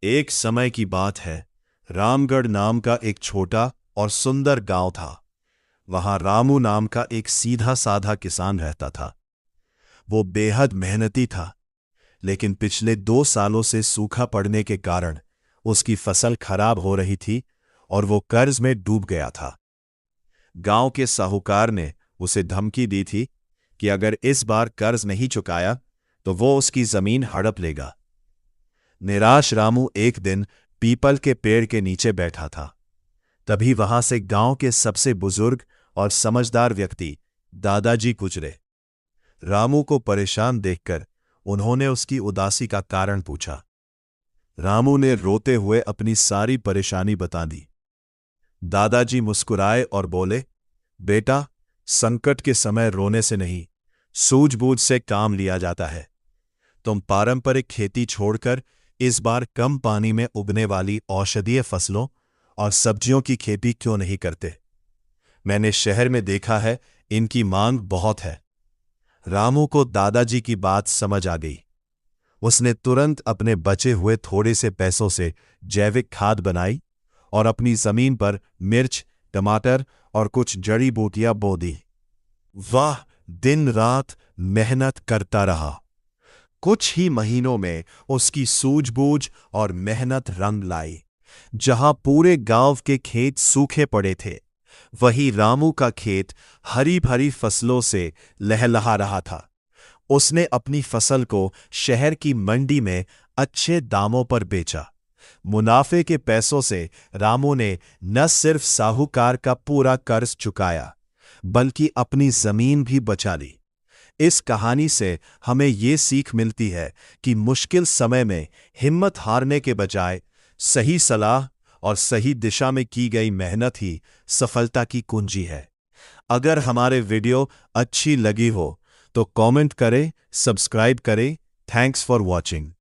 एक समय की बात है। रामगढ़ नाम का एक छोटा और सुंदर गांव था। वहां रामू नाम का एक सीधा साधा किसान रहता था। वो बेहद मेहनती था, लेकिन पिछले 2 सालों से सूखा पड़ने के कारण उसकी फसल खराब हो रही थी और वो कर्ज में डूब गया था। गांव के साहूकार ने उसे धमकी दी थी कि अगर इस बार कर्ज नहीं चुकाया तो वो उसकी जमीन हड़प लेगा। निराश रामू एक दिन पीपल के पेड़ के नीचे बैठा था। तभी वहां से गांव के सबसे बुजुर्ग और समझदार व्यक्ति दादाजी गुजरे। रामू को परेशान देखकर उन्होंने उसकी उदासी का कारण पूछा। रामू ने रोते हुए अपनी सारी परेशानी बता दी। दादाजी मुस्कुराए और बोले, बेटा, संकट के समय रोने से नहीं, सूझबूझ से काम लिया जाता है। तुम पारंपरिक खेती छोड़कर इस बार कम पानी में उगने वाली औषधीय फसलों और सब्जियों की खेती क्यों नहीं करते? मैंने शहर में देखा है, इनकी मांग बहुत है। रामू को दादाजी की बात समझ आ गई। उसने तुरंत अपने बचे हुए थोड़े से पैसों से जैविक खाद बनाई और अपनी जमीन पर मिर्च, टमाटर और कुछ जड़ी बूटियां बो दी। वाह, दिन रात मेहनत करता रहा। कुछ ही महीनों में उसकी सूझबूझ और मेहनत रंग लाई। जहां पूरे गांव के खेत सूखे पड़े थे, वहीं रामू का खेत हरी भरी फसलों से लहलहा रहा था। उसने अपनी फसल को शहर की मंडी में अच्छे दामों पर बेचा। मुनाफे के पैसों से रामू ने न सिर्फ साहूकार का पूरा कर्ज चुकाया, बल्कि अपनी जमीन भी बचा ली। इस कहानी से हमें ये सीख मिलती है कि मुश्किल समय में हिम्मत हारने के बजाय सही सलाह और सही दिशा में की गई मेहनत ही सफलता की कुंजी है। अगर हमारे वीडियो अच्छी लगी हो तो कमेंट करें, सब्सक्राइब करें। Thanks for watching.